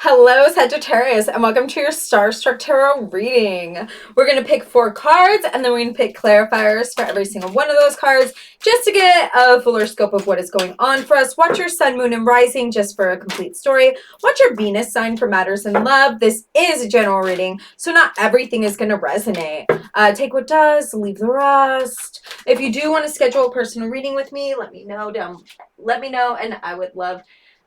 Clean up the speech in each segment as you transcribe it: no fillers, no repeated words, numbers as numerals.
Hello, Sagittarius, and welcome to your Starstruck Tarot reading. We're going to pick 4 cards, and then we're going to pick clarifiers for every single one of those cards, just to get a fuller scope of what is going on for us. Watch your sun, moon, and rising just for a complete story. Watch your Venus sign for matters in love. This is a general reading, so not everything is going to resonate. Take what does, leave the rest. If you do want to schedule a personal reading with me, let me know, and I would love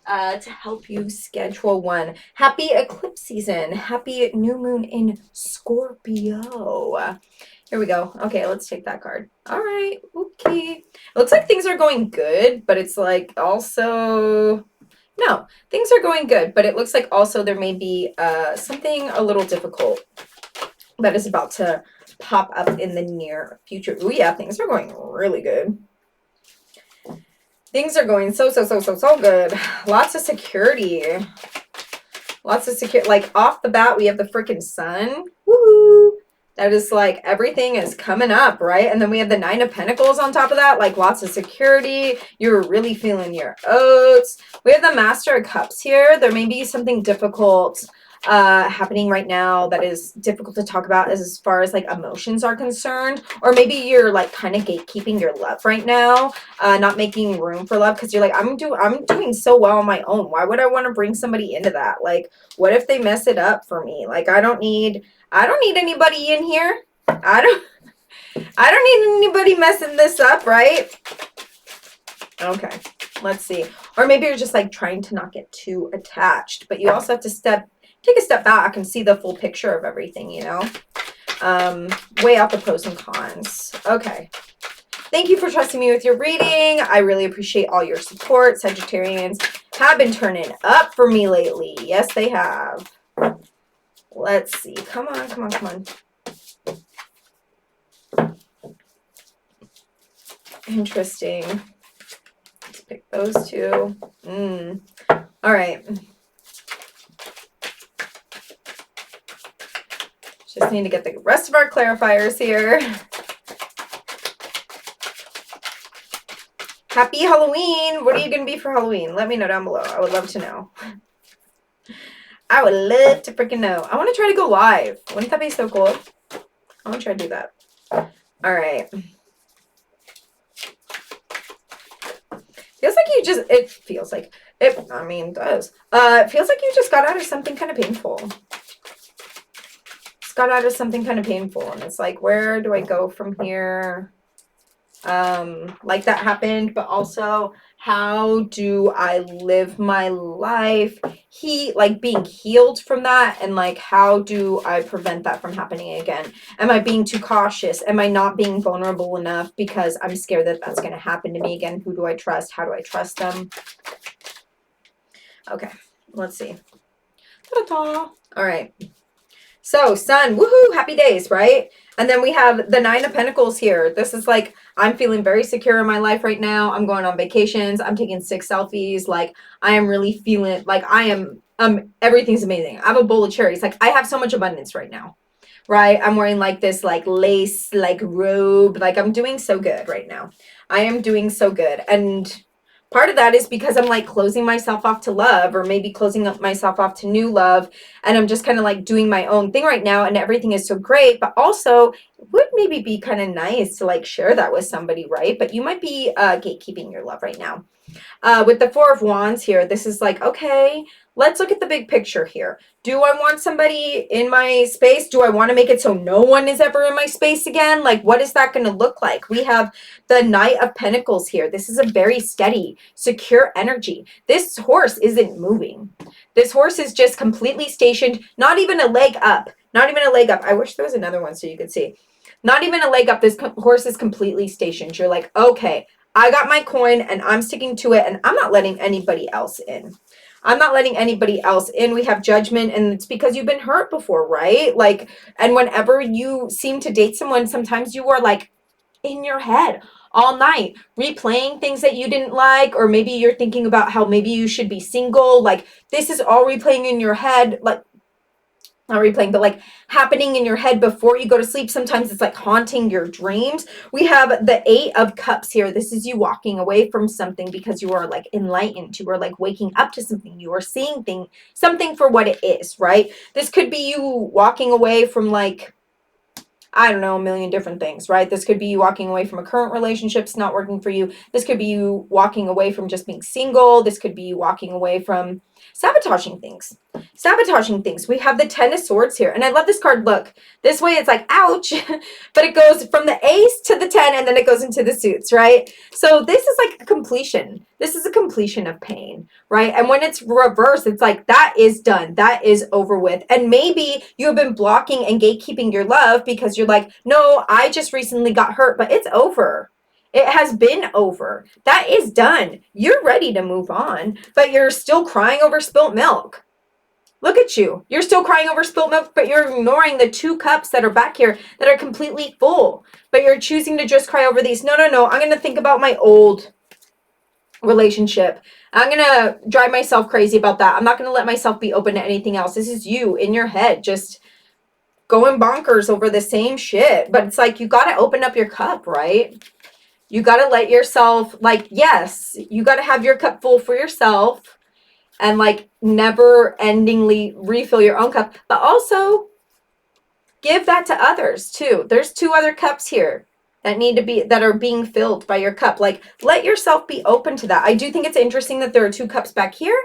to help you schedule one. Happy eclipse season. Happy new moon in Scorpio. Here we go. Okay, let's take that card. All right. Okay. It looks like things are going good, but it's like also... No, things are going good, but it looks like also there may be something a little difficult that is about to pop up in the near future. Oh yeah, things are going really good. Things are going so good. Lots of security. Lots of security. Like, off the bat, we have the freaking sun. Woohoo! That is like, everything is coming up, right? And then we have the 9 of Pentacles on top of that. Like, lots of security. You're really feeling your oats. We have the Master of Cups here. There may be something difficult happening right now that is difficult to talk about as far as like emotions are concerned, or maybe you're like kind of gatekeeping your love right now, not making room for love because you're like, I'm doing so well on my own. Why would I want to bring somebody into that? Like, what if they mess it up for me? Like, I don't need anybody in here. I don't need anybody messing this up, right? Okay, let's see. Or maybe you're just like trying to not get too attached, but you also have to take a step back and see the full picture of everything, you know? Weigh out the pros and cons. Okay. Thank you for trusting me with your reading. I really appreciate all your support. Sagittarians have been turning up for me lately. Yes, they have. Let's see. Come on, come on, come on. Interesting. Let's pick those two. All right. Just need to get the rest of our clarifiers here. Happy Halloween. What are you going to be for Halloween? Let me know down below. I would love to know. I would love to freaking know. I want to try to go live. Wouldn't that be so cool? I want to try to do that. All right. Feels like you just, it feels like, it, I mean, it does. It feels like you just got out of something kind of painful. Got out of something kind of painful, and it's like, where do I go from here? Like, that happened, but also, how do I live my life like being healed from that, and like, how do I prevent that from happening again? Am I being too cautious? Am I not being vulnerable enough because I'm scared that that's going to happen to me again? Who do I trust? How do I trust them? Okay, let's see. Ta-da-da. All right. So, sun, woohoo, happy days, right? And then we have the 9 of Pentacles here. This is like, I'm feeling very secure in my life right now. I'm going on vacations. I'm taking 6 selfies. Like, I am really feeling like I am, everything's amazing. I have a bowl of cherries. Like, I have so much abundance right now, right? I'm wearing like this like lace, like robe. Like, I'm doing so good right now. I am doing so good. And part of that is because I'm like closing myself off to love, or maybe closing up myself off to new love. And I'm just kind of like doing my own thing right now. And everything is so great. But also, it would maybe be kind of nice to like share that with somebody, right? But you might be gatekeeping your love right now. With the 4 of Wands here, this is like, okay, let's look at the big picture here. Do I want somebody in my space? Do I want to make it so no one is ever in my space again? Like, what is that going to look like? We have the Knight of Pentacles here. This is a very steady, secure energy. This horse isn't moving. This horse is just completely stationed, not even a leg up. Not even a leg up. I wish there was another one so you could see. Not even a leg up. This horse is completely stationed. You're like, okay, I got my coin and I'm sticking to it, and I'm not letting anybody else in. I'm not letting anybody else in. We have Judgment, and it's because you've been hurt before, right? Like, and whenever you seem to date someone, sometimes you are like in your head all night, replaying things that you didn't like, or maybe you're thinking about how maybe you should be single. Like, this is all replaying in your head. Like, not replaying, but like happening in your head before you go to sleep. Sometimes it's like haunting your dreams. We have the 8 of Cups here. This is you walking away from something because you are like enlightened. You are like waking up to something. You are seeing something for what it is, right? This could be you walking away from like, I don't know, a million different things, right? This could be you walking away from a current relationship that's not working for you. This could be you walking away from just being single. This could be you walking away from sabotaging things. Sabotaging things. We have the 10 of Swords here. And I love this card. Look, this way it's like, ouch. But it goes from the ace to the 10 and then it goes into the suits, right? So this is like a completion. This is a completion of pain, right? And when it's reversed, it's like, that is done. That is over with. And maybe you have been blocking and gatekeeping your love because you're like, no, I just recently got hurt, but it's over. It has been over. That is done. You're ready to move on, but you're still crying over spilt milk. Look at you. You're still crying over spilt milk, but you're ignoring the 2 cups that are back here that are completely full. But you're choosing to just cry over these. No, no, no. I'm going to think about my old relationship. I'm going to drive myself crazy about that. I'm not going to let myself be open to anything else. This is you in your head just going bonkers over the same shit. But it's like you got to open up your cup, right? You got to let yourself, like, yes, you got to have your cup full for yourself and like never endingly refill your own cup, but also give that to others too. There's 2 other cups here that are being filled by your cup. Like, let yourself be open to that. I do think it's interesting that there are 2 cups back here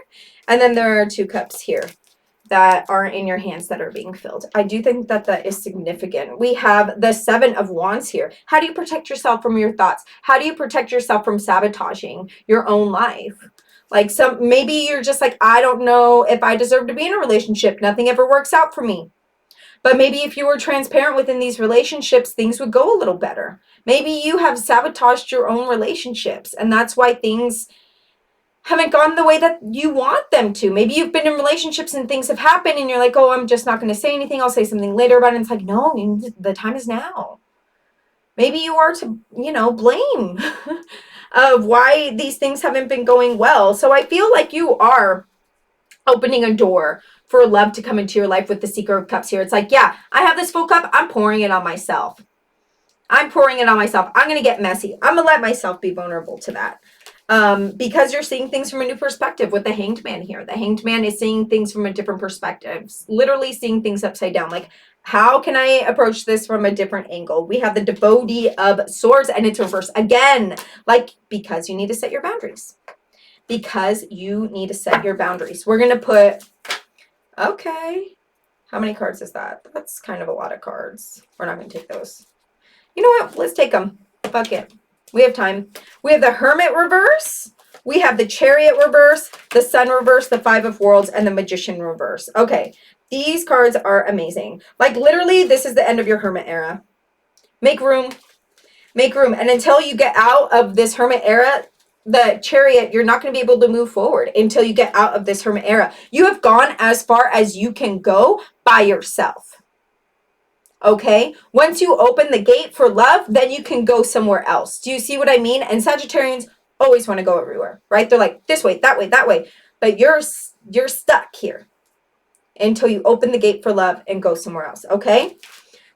and then there are 2 cups here that are in your hands that are being filled. I do think that that is significant. We have the 7 of Wands here. How do you protect yourself from your thoughts? How do you protect yourself from sabotaging your own life? Like maybe you're just like, I don't know if I deserve to be in a relationship. Nothing ever works out for me. But maybe if you were transparent within these relationships, things would go a little better. Maybe you have sabotaged your own relationships and that's why things haven't gone the way that you want them to. Maybe you've been in relationships and things have happened and you're like, oh, I'm just not going to say anything. I'll say something later about it. And it's like, no, the time is now. Maybe you are to, blame of why these things haven't been going well. So I feel like you are opening a door for love to come into your life with the Seeker of Cups here. It's like, yeah, I have this full cup. I'm pouring it on myself. I'm pouring it on myself. I'm going to get messy. I'm going to let myself be vulnerable to that. Because you're seeing things from a new perspective with the Hanged Man here. The Hanged Man is seeing things from a different perspective, literally seeing things upside down. Like, how can I approach this from a different angle? We have the Devotee of Swords and it's reversed again. Like, because you need to set your boundaries. Because you need to set your boundaries. We're going to put, okay, how many cards is that? That's kind of a lot of cards. We're not going to take those. You know what? Let's take them. Fuck it. We have time. We have the Hermit reverse. We have the Chariot reverse, the Sun reverse, the 5 of Worlds, and the Magician reverse. Okay, these cards are amazing. Like, literally, this is the end of your Hermit era. Make room. Make room. And until you get out of this Hermit era, the Chariot, you're not going to be able to move forward until you get out of this Hermit era. You have gone as far as you can go by yourself. Okay, once you open the gate for love, then you can go somewhere else. Do you see what I mean? And Sagittarians always want to go everywhere, right? They're like, this way, that way, that way. But you're stuck here until you open the gate for love and go somewhere else, okay?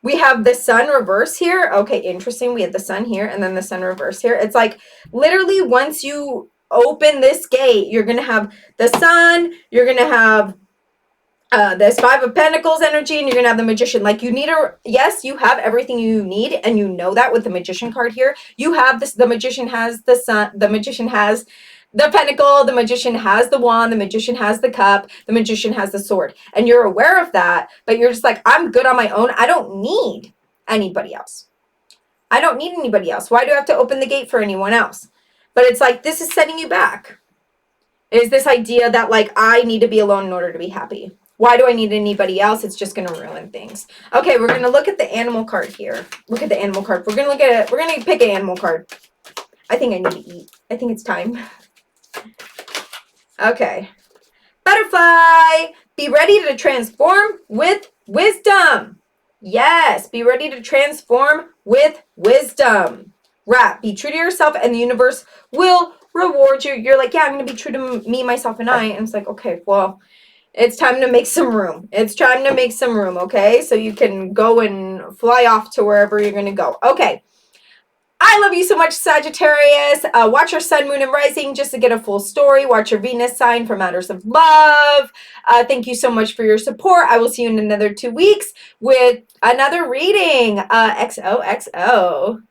We have the Sun reverse here. Okay, interesting. We have the Sun here and then the Sun reverse here. It's like literally once you open this gate, you're going to have the Sun, you're going to have this 5 of Pentacles energy, and you're going to have the Magician. Like, you need yes, you have everything you need, and you know that with the Magician card here. You have this, the Magician has the Sun, the Magician has the Pentacle, the Magician has the Wand, the Magician has the Cup, the Magician has the Sword. And you're aware of that, but you're just like, I'm good on my own. I don't need anybody else. I don't need anybody else. Why do I have to open the gate for anyone else? But it's like, this is setting you back. It is this idea that, like, I need to be alone in order to be happy. Why do I need anybody else? It's just going to ruin things. Okay, we're going to look at the animal card here. Look at the animal card. We're going to look at it. We're going to pick an animal card. I think I need to eat. I think it's time. Okay. Butterfly. Be ready to transform with wisdom. Yes, be ready to transform with wisdom. Rat, be true to yourself and the universe will reward you. You're like, yeah, I'm going to be true to me, myself, and I. And it's like, okay, well, It's time to make some room. It's time to make some room, okay? So you can go and fly off to wherever you're going to go. Okay. I love you so much, Sagittarius. Watch your sun, moon, and rising just to get a full story. Watch your Venus sign for matters of love. Thank you so much for your support. I will see you in another 2 weeks with another reading. XOXO.